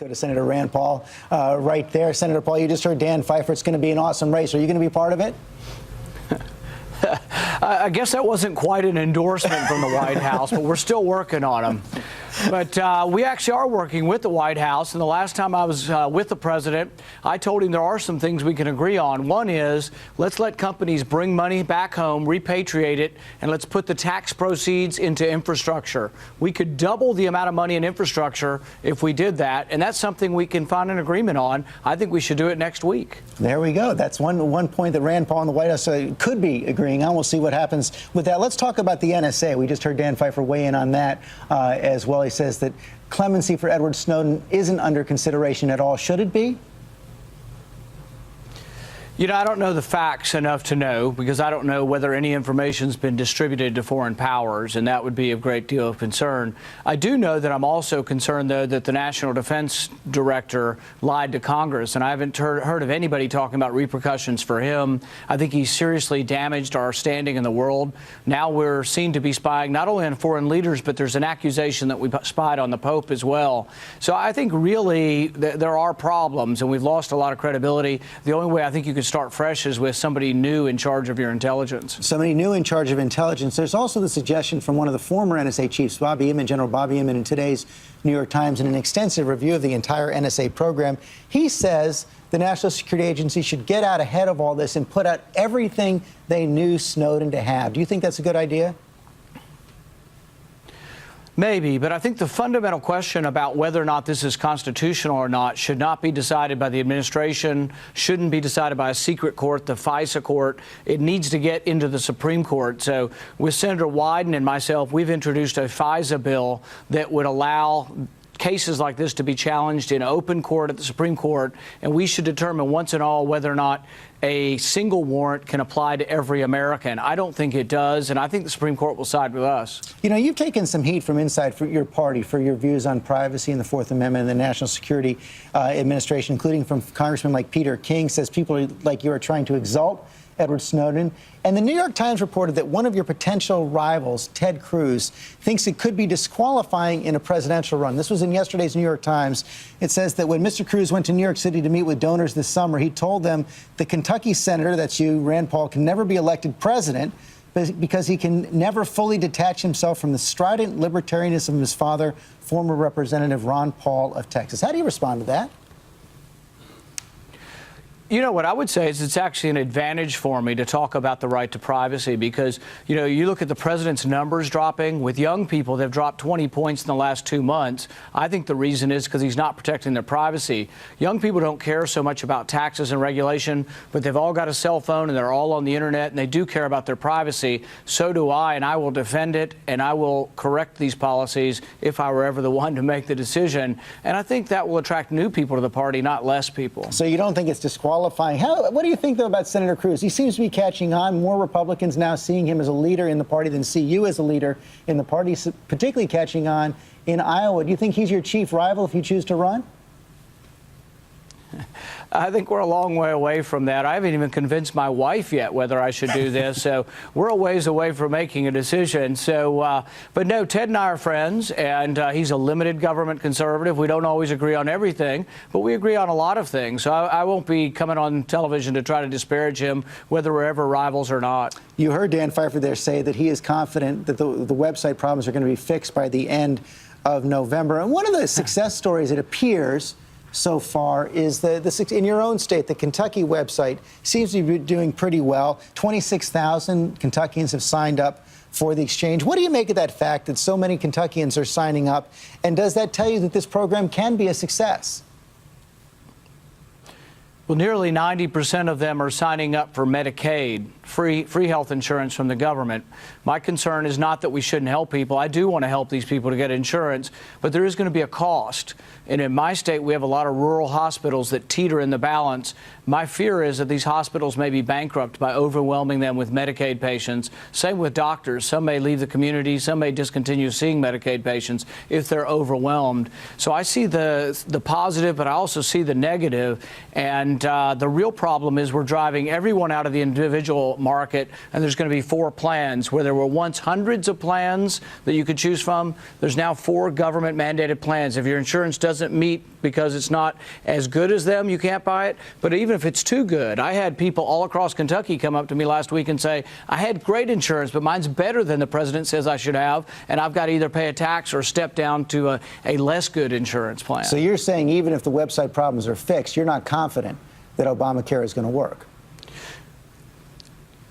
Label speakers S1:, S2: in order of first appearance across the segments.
S1: Go to Senator Rand Paul right there. Senator Paul, you just heard Dan Pfeiffer. It's going to be an awesome race. Are you going to be part of it?
S2: I guess that wasn't quite an endorsement from the White House, but we're still working on them. But we actually are working with the White House. And the last time I was with the president, I told him there are some things we can agree on. One is let's let companies bring money back home, repatriate it, and let's put the tax proceeds into infrastructure. We could double the amount of money in infrastructure if we did that. And that's something we can find an agreement on. I think we should do it next week.
S1: There we go. That's one point that Rand Paul and the White House could be agreeing on. We'll see what happens with that. Let's talk about the NSA. We just heard Dan Pfeiffer weigh in on that as well. He says that clemency for Edward Snowden isn't under consideration at all. Should it be?
S2: You know, I don't know the facts enough to know, because I don't know whether any information's been distributed to foreign powers, and that would be a great deal of concern. I do know that I'm also concerned, though, that the National Defense Director lied to Congress, and I haven't heard of anybody talking about repercussions for him. I think he's seriously damaged our standing in the world. Now we're seen to be spying not only on foreign leaders, but there's an accusation that we spied on the Pope as well. So I think really there are problems, and we've lost a lot of credibility. The only way I think you could start fresh is with somebody new in charge of your intelligence.
S1: Somebody new in charge of intelligence. There's also the suggestion from one of the former NSA chiefs, Bobby Inman, General Bobby Inman, in today's New York Times in an extensive review of the entire NSA program. He says the National Security Agency should get out ahead of all this and put out everything they knew Snowden to have. Do you think that's a good idea?
S2: Maybe, but I think the fundamental question about whether or not this is constitutional or not should not be decided by the administration, shouldn't be decided by a secret court, the FISA court. It needs to get into the Supreme Court. So with Senator Wyden and myself, we've introduced a FISA bill that would allow cases like this to be challenged in open court at the Supreme Court, and we should determine once and all whether or not a single warrant can apply to every American. I don't think it does, and I think the Supreme Court will side with us.
S1: You know, you've taken some heat from inside for your party for your views on privacy and the Fourth Amendment and the National Security Administration, including from congressmen like Peter King, says people like you are trying to exalt Edward Snowden. And the New York Times reported that one of your potential rivals, Ted Cruz, thinks it could be disqualifying in a presidential run. This was in yesterday's New York Times. It says that when Mr. Cruz went to New York City to meet with donors this summer, he told them the Kentucky senator, that's you, Rand Paul, can never be elected president because he can never fully detach himself from the strident libertarianism of his father, former Representative Ron Paul of Texas. How do you respond to that?
S2: You know, what I would say is it's actually an advantage for me to talk about the right to privacy because, you know, you look at the president's numbers dropping. With young people, they've dropped 20 points in the last 2 months. I think the reason is because he's not protecting their privacy. Young people don't care so much about taxes and regulation, but they've all got a cell phone and they're all on the internet and they do care about their privacy. So do I, and I will defend it and I will correct these policies if I were ever the one to make the decision. And I think that will attract new people to the party, not less people.
S1: So you don't think it's disqualifying? What do you think, though, about Senator Cruz? He seems to be catching on. More Republicans now seeing him as a leader in the party than see you as a leader in the party, particularly catching on in Iowa. Do you think he's your chief rival if you choose to run?
S2: I think we're a long way away from that. I haven't even convinced my wife yet whether I should do this. So we're a ways away from making a decision. So, but no, Ted and I are friends, and he's a limited government conservative. We don't always agree on everything, but we agree on a lot of things. So I won't be coming on television to try to disparage him, whether we're ever rivals or not.
S1: You heard Dan Pfeiffer there say that he is confident that the website problems are going to be fixed by the end of November. And one of the success stories, it appears, so far is in your own state, the Kentucky website seems to be doing pretty well. 26,000 Kentuckians have signed up for the exchange. What do you make of that fact that so many Kentuckians are signing up? And does that tell you that this program can be a success?
S2: Well, nearly 90% of them are signing up for Medicaid, free health insurance from the government. My concern is not that we shouldn't help people. I do want to help these people to get insurance, but there is going to be a cost. And in my state, we have a lot of rural hospitals that teeter in the balance. My fear is that these hospitals may be bankrupt by overwhelming them with Medicaid patients. Same with doctors. Some may leave the community. Some may discontinue seeing Medicaid patients if they're overwhelmed. So I see the positive, but I also see the negative. And the real problem is we're driving everyone out of the individual market, and there's going to be 4 plans. Where there were once hundreds of plans that you could choose from, there's now 4 government-mandated plans. If your insurance doesn't meet because it's not as good as them, you can't buy it. But even if it's too good, I had people all across Kentucky come up to me last week and say, I had great insurance, but mine's better than the president says I should have, and I've got to either pay a tax or step down to a less good insurance plan.
S1: So you're saying even if the website problems are fixed, you're not confident that Obamacare is going to work?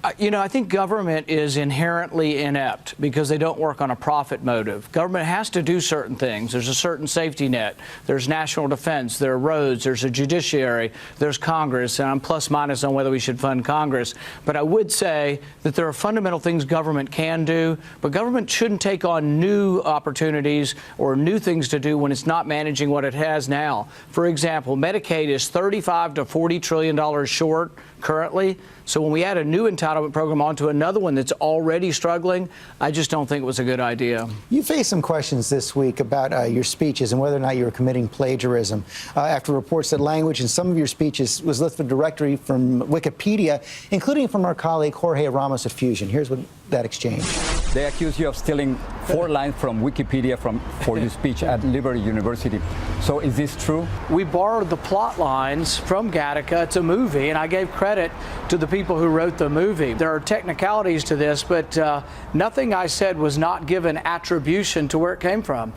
S2: I think government is inherently inept because they don't work on a profit motive. Government has to do certain things. There's a certain safety net. There's national defense. There are roads. There's a judiciary. There's Congress. And I'm plus minus on whether we should fund Congress. But I would say that there are fundamental things government can do, but government shouldn't take on new opportunities or new things to do when it's not managing what it has now. For example, Medicaid is $35 to $40 trillion short currently. So when we add a new entitlement program onto another one that's already struggling, I just don't think it was a good idea.
S1: You faced some questions this week about your speeches and whether or not you were committing plagiarism after reports that language in some of your speeches was lifted directly from Wikipedia, including from our colleague Jorge Ramos of Fusion. Here's what that exchange.
S3: They accuse you of stealing 4 lines from Wikipedia for your speech at Liberty University. So is this true?
S2: We borrowed the plot lines from Gattaca. It's a movie, and I gave credit to the people who wrote the movie. There are technicalities to this, but nothing I said was not given attribution to where it came from.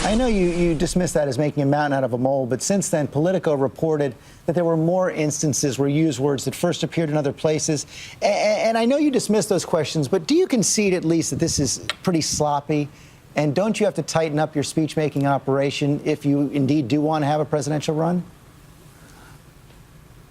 S1: I know you dismissed that as making a mountain out of a mole, but since then, Politico reported that there were more instances where you used words that first appeared in other places. And I know you dismissed those questions, but do you concede at least that this is pretty sloppy? And don't you have to tighten up your speech-making operation if you indeed do want to have a presidential run?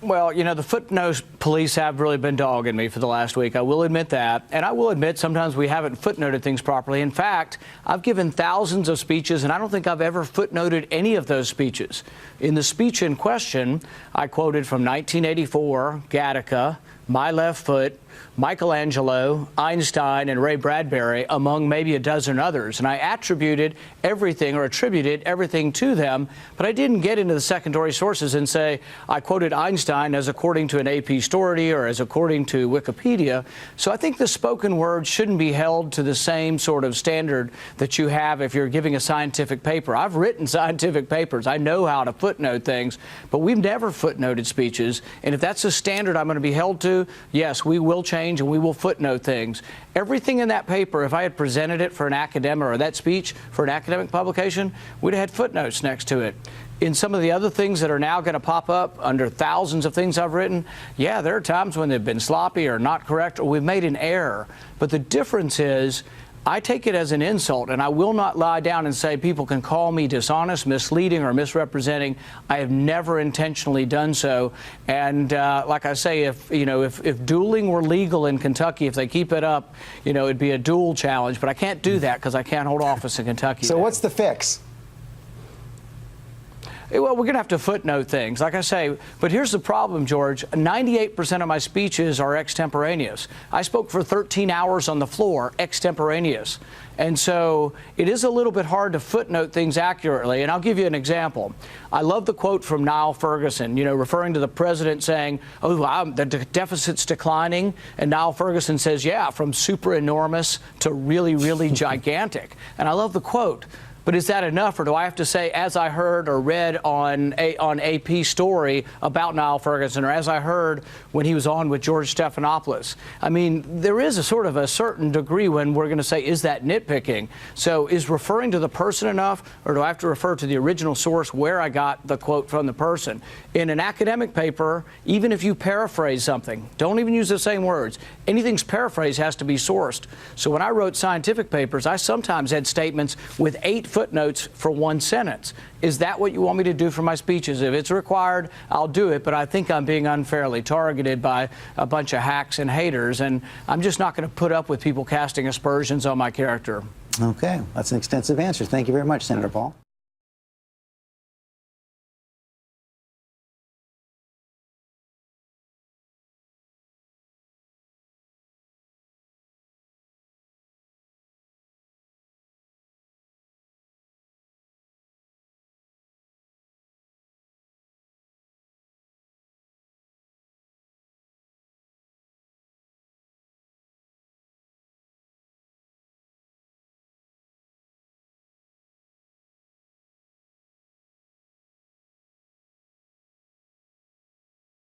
S2: Well, the footnote police have really been dogging me for the last week. I will admit that. And I will admit sometimes we haven't footnoted things properly. In fact, I've given thousands of speeches, and I don't think I've ever footnoted any of those speeches. In the speech in question, I quoted from 1984, Gattaca, My Left Foot, Michelangelo, Einstein, and Ray Bradbury, among maybe a dozen others. And I attributed everything to them, but I didn't get into the secondary sources and say, I quoted Einstein as according to an AP story or as according to Wikipedia. So I think the spoken word shouldn't be held to the same sort of standard that you have if you're giving a scientific paper. I've written scientific papers. I know how to footnote things, but we've never footnoted speeches. And if that's a standard I'm going to be held to, yes, we will change and we will footnote things. Everything in that paper, if I had presented it for an academic or that speech for an academic publication, we'd have had footnotes next to it. In some of the other things that are now going to pop up under thousands of things I've written, yeah, there are times when they've been sloppy or not correct or we've made an error. But the difference is I take it as an insult, and I will not lie down and say people can call me dishonest, misleading, or misrepresenting. I have never intentionally done so. And like I say, if dueling were legal in Kentucky, if they keep it up, it'd be a duel challenge. But I can't do that because I can't hold office in Kentucky.
S1: So what's the fix?
S2: Well, we're going to have to footnote things, like I say. But here's the problem, George. 98% of my speeches are extemporaneous. I spoke for 13 hours on the floor, extemporaneous. And so it is a little bit hard to footnote things accurately. And I'll give you an example. I love the quote from Niall Ferguson, referring to the president saying, the deficit's declining. And Niall Ferguson says, yeah, from super enormous to really, really gigantic. And I love the quote. But is that enough, or do I have to say, as I heard or read on AP story about Niall Ferguson, or as I heard when he was on with George Stephanopoulos? I mean, there is a sort of a certain degree when we're going to say, is that nitpicking? So is referring to the person enough, or do I have to refer to the original source where I got the quote from the person? In an academic paper, even if you paraphrase something, don't even use the same words. Anything's paraphrased has to be sourced. So when I wrote scientific papers, I sometimes had statements with 8 footnotes for 1 sentence. Is that what you want me to do for my speeches? If it's required, I'll do it, but I think I'm being unfairly targeted by a bunch of hacks and haters, and I'm just not going to put up with people casting aspersions on my character.
S1: Okay, that's an extensive answer. Thank you very much, Senator Paul.